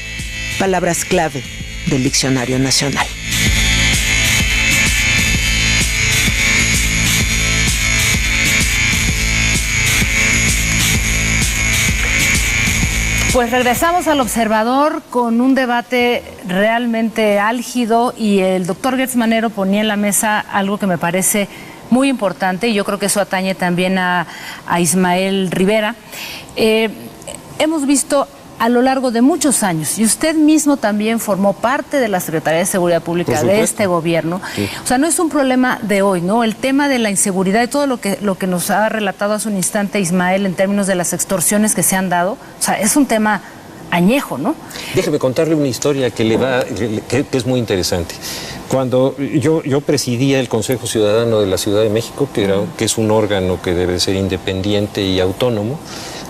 palabras clave del Diccionario Nacional. Pues regresamos al Observador con un debate realmente álgido y el doctor Gertz Manero ponía en la mesa algo que me parece muy importante y yo creo que eso atañe también a Ismael Rivera. Hemos visto a lo largo de muchos años, y usted mismo también formó parte de la Secretaría de Seguridad Pública de este gobierno. Sí. O sea, no es un problema de hoy, ¿no? El tema de la inseguridad y todo lo que nos ha relatado hace un instante Ismael en términos de las extorsiones que se han dado, o sea, es un tema añejo, ¿no? Déjeme contarle una historia que es muy interesante. Cuando yo presidía el Consejo Ciudadano de la Ciudad de México, que es un órgano que debe ser independiente y autónomo,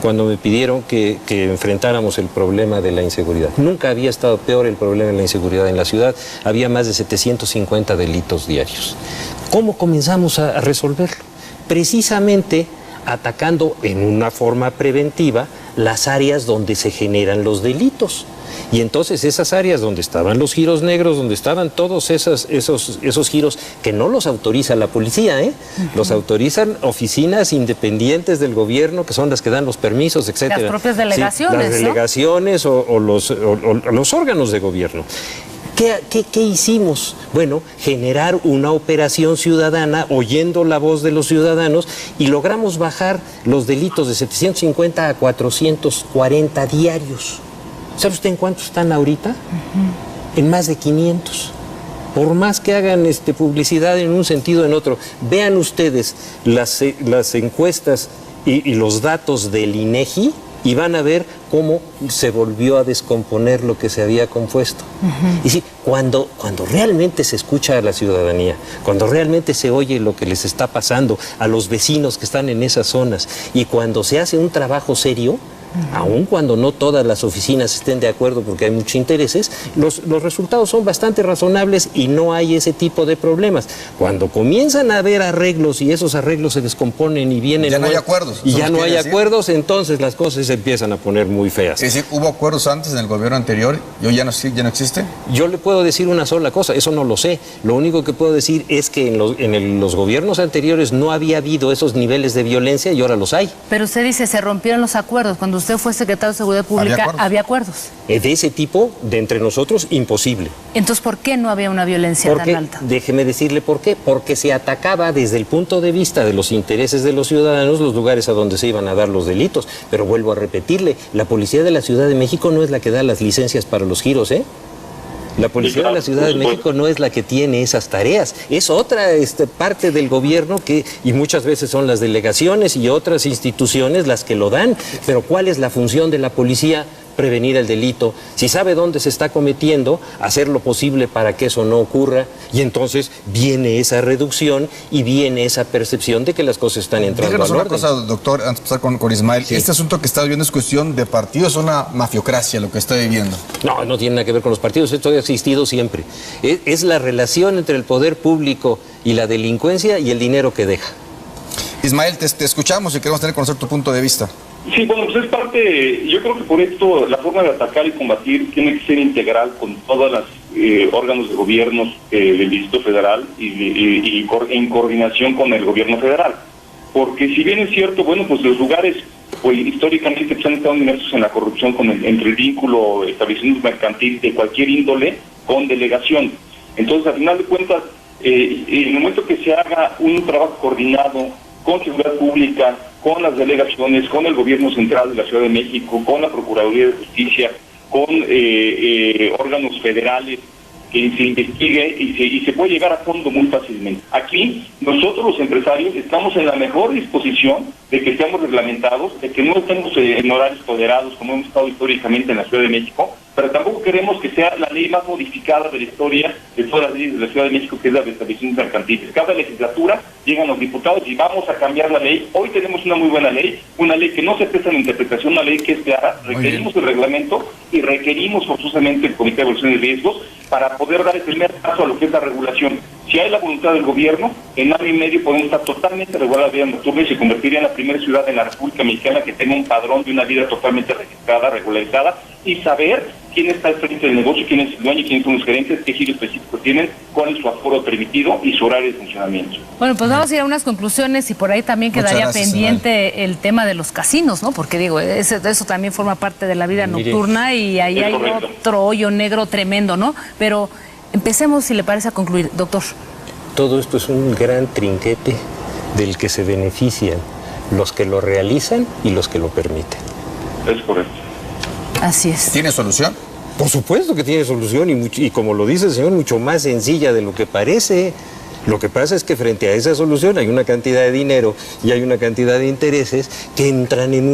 cuando me pidieron que enfrentáramos el problema de la inseguridad. Nunca había estado peor el problema de la inseguridad en la ciudad. Había más de 750 delitos diarios. ¿Cómo comenzamos a resolverlo? Precisamente atacando en una forma preventiva las áreas donde se generan los delitos. Y entonces esas áreas donde estaban los giros negros, donde estaban todos esos giros que no los autoriza la policía, los autorizan oficinas independientes del gobierno, que son las que dan los permisos, etcétera. Las propias delegaciones, las delegaciones, ¿no? o los órganos de gobierno. ¿Qué hicimos? Bueno, generar una operación ciudadana oyendo la voz de los ciudadanos y logramos bajar los delitos de 750 a 440 diarios. ¿Sabe usted en cuántos están ahorita? En más de 500. Por más que hagan publicidad en un sentido o en otro, vean ustedes las encuestas y los datos del INEGI, y van a ver cómo se volvió a descomponer lo que se había compuesto. Y sí, cuando realmente se escucha a la ciudadanía, cuando realmente se oye lo que les está pasando a los vecinos que están en esas zonas, y cuando se hace un trabajo serio, aun cuando no todas las oficinas estén de acuerdo porque hay muchos intereses, los resultados son bastante razonables y no hay ese tipo de problemas. Cuando comienzan a haber arreglos y esos arreglos se descomponen y vienen... Ya no hay acuerdos. Y ya no hay acuerdos, entonces las cosas se empiezan a poner muy feas. Es decir, ¿hubo acuerdos antes en el gobierno anterior y hoy ya no existe? Yo le puedo decir una sola cosa, eso no lo sé. Lo único que puedo decir es que en los gobiernos anteriores no había habido esos niveles de violencia y ahora los hay. Pero usted dice, se rompieron los acuerdos. Cuando usted fue secretario de Seguridad Pública, ¿había acuerdos? De ese tipo, de entre nosotros, imposible. Entonces, ¿por qué no había una violencia tan alta? Déjeme decirle por qué. Porque se atacaba desde el punto de vista de los intereses de los ciudadanos los lugares a donde se iban a dar los delitos. Pero vuelvo a repetirle, la policía de la Ciudad de México no es la que da las licencias para los giros, La policía de la Ciudad de México no es la que tiene esas tareas, es otra parte del gobierno y muchas veces son las delegaciones y otras instituciones las que lo dan. Pero ¿cuál es la función de la policía? Prevenir el delito. Si sabe dónde se está cometiendo, hacer lo posible para que eso no ocurra, y entonces viene esa reducción y viene esa percepción de que las cosas están entrando al orden. Díganos una cosa, doctor, antes de pasar con Ismael. Sí. Este asunto que está viviendo es cuestión de partidos, es una mafiocracia lo que está viviendo. No, no tiene nada que ver con los partidos, esto ha existido siempre. Es la relación entre el poder público y la delincuencia y el dinero que deja. Ismael, te escuchamos y queremos conocer tu punto de vista. Sí, bueno, pues es parte, yo creo que por esto la forma de atacar y combatir tiene que ser integral con todos los órganos de gobierno del Distrito Federal y en coordinación con el gobierno federal. Porque si bien es cierto, bueno, pues los lugares pues históricamente pues, han estado inmersos en la corrupción entre el vínculo establecimientos mercantil de cualquier índole con delegación. Entonces, al final de cuentas, en el momento que se haga un trabajo coordinado con seguridad pública, con las delegaciones, con el gobierno central de la Ciudad de México, con la Procuraduría de Justicia, con órganos federales, que se investigue y se puede llegar a fondo muy fácilmente. Aquí, nosotros los empresarios estamos en la mejor disposición de que seamos reglamentados, de que no estemos en horarios tolerados como hemos estado históricamente en la Ciudad de México, pero tampoco queremos que sea la ley más modificada de la historia de todas las leyes de la Ciudad de México, que es la de establecimientos mercantiles. Cada legislatura llegan los diputados y vamos a cambiar la ley. Hoy tenemos una muy buena ley, una ley que no se presta a la interpretación, una ley que es clara. Requerimos el reglamento y requerimos forzosamente el Comité de Evaluación de Riesgos para poder dar el primer paso a lo que es la regulación. Si hay la voluntad del gobierno, en año y medio podemos estar totalmente regulada la vida nocturna y se convertiría en la primera ciudad en la República Mexicana que tenga un padrón de una vida totalmente registrada, regularizada, y saber quién está al frente del negocio, quién es el dueño, quiénes son los gerentes, qué giro específico tienen, cuál es su aforo permitido y su horario de funcionamiento. Bueno, pues vamos a ir a unas conclusiones y por ahí también quedaría pendiente el tema de los casinos, ¿no? Porque digo, eso también forma parte de la vida nocturna y ahí hay otro hoyo negro tremendo, ¿no? Pero empecemos, si le parece, a concluir. Doctor. Todo esto es un gran trinquete del que se benefician los que lo realizan y los que lo permiten. Es correcto. Así es. ¿Tiene solución? Por supuesto que tiene solución y como lo dice el señor, mucho más sencilla de lo que parece. Lo que pasa es que frente a esa solución hay una cantidad de dinero y hay una cantidad de intereses que entran en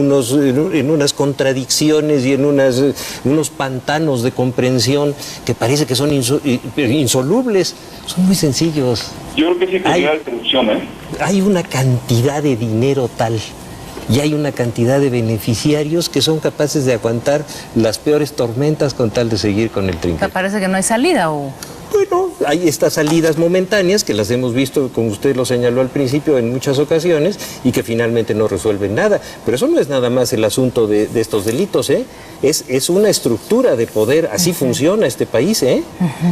unas contradicciones y en unos pantanos de comprensión que parece que son insolubles. Son muy sencillos. Yo creo que sí hay solución, Hay una cantidad de dinero tal y hay una cantidad de beneficiarios que son capaces de aguantar las peores tormentas con tal de seguir con el trinquete. ¿Te parece que no hay salida o...? Bueno, hay estas salidas momentáneas que las hemos visto, como usted lo señaló al principio, en muchas ocasiones y que finalmente no resuelven nada. Pero eso no es nada más el asunto de estos delitos, ¿eh? Es una estructura de poder, así funciona este país, ¿eh?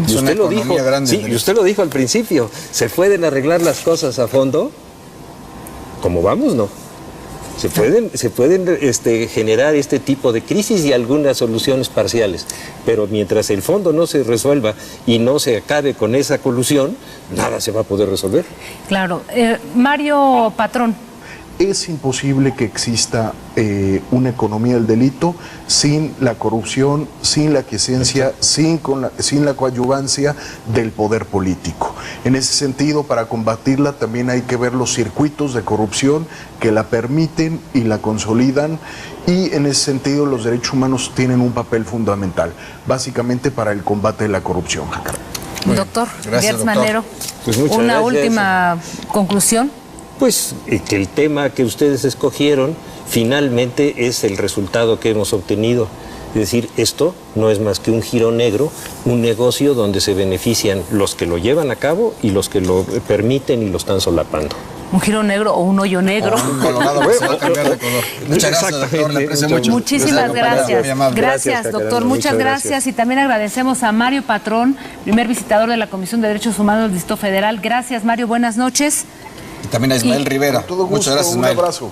Y usted lo dijo, sí, y usted lo dijo al principio, ¿se pueden arreglar las cosas a fondo? ¿Cómo vamos, no? Se pueden generar este tipo de crisis y algunas soluciones parciales, pero mientras el fondo no se resuelva y no se acabe con esa colusión, nada se va a poder resolver. Claro. Mario Patrón. Es imposible que exista una economía del delito sin la corrupción, sin la aquiescencia, sin la coadyuvancia del poder político. En ese sentido, para combatirla también hay que ver los circuitos de corrupción que la permiten y la consolidan, y en ese sentido los derechos humanos tienen un papel fundamental, básicamente para el combate de la corrupción. Doctor Gertz Manero, pues muchas una gracias. última conclusión. Pues que el tema que ustedes escogieron finalmente es el resultado que hemos obtenido. Es decir, esto no es más que un giro negro, un negocio donde se benefician los que lo llevan a cabo y los que lo permiten y lo están solapando. Un giro negro o un hoyo negro. Un colorado que se va a cambiar de color. Muchas gracias, doctor. Le aprecio mucho. Muchísimas gracias. Gracias, doctor. Muchas gracias. Y también agradecemos a Mario Patrón, primer visitador de la Comisión de Derechos Humanos del Distrito Federal. Gracias, Mario. Buenas noches. Y también a Ismael Rivera. Muchas gracias, Ismael. Un abrazo.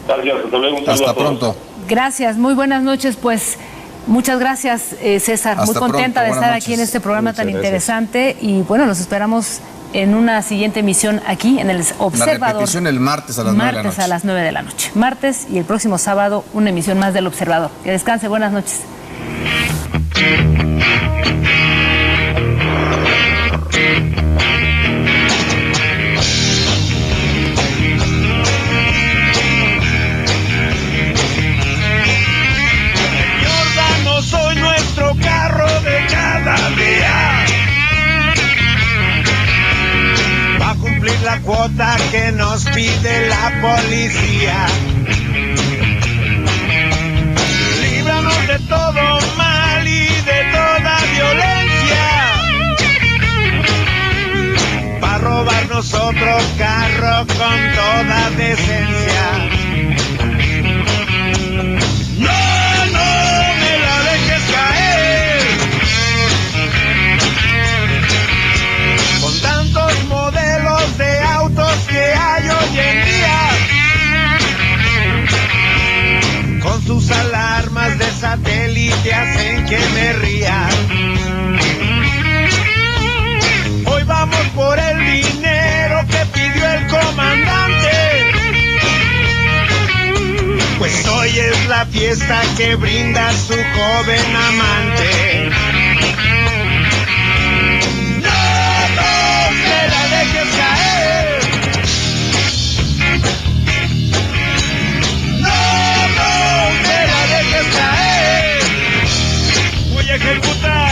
Gracias, hasta luego. Hasta pronto. Gracias, muy buenas noches. Pues muchas gracias, César. Hasta muy contenta pronto. de estar Buenas aquí en noches. este programa Muchas tan gracias. interesante. Y bueno, los esperamos en una siguiente emisión aquí en el Observador. La repetición el martes a las 9 de la noche. Martes a las 9 de la noche. Martes y el próximo sábado una emisión más del Observador. Que descanse, buenas noches. Danos hoy nuestro carro de cada día. Va a cumplir la cuota que nos pide la policía. Líbranos de todo mal y de toda violencia. Va a robarnos otro carro con toda decencia. No, no me la dejes caer. Con tantos modelos de autos que hay hoy en día, con sus alarmas de satélite hacen que me ría. Hoy vamos por el dinero que pidió el comandante, pues hoy es la fiesta que brinda su joven amante. No me la dejes caer. No me la dejes caer. Voy a ejecutar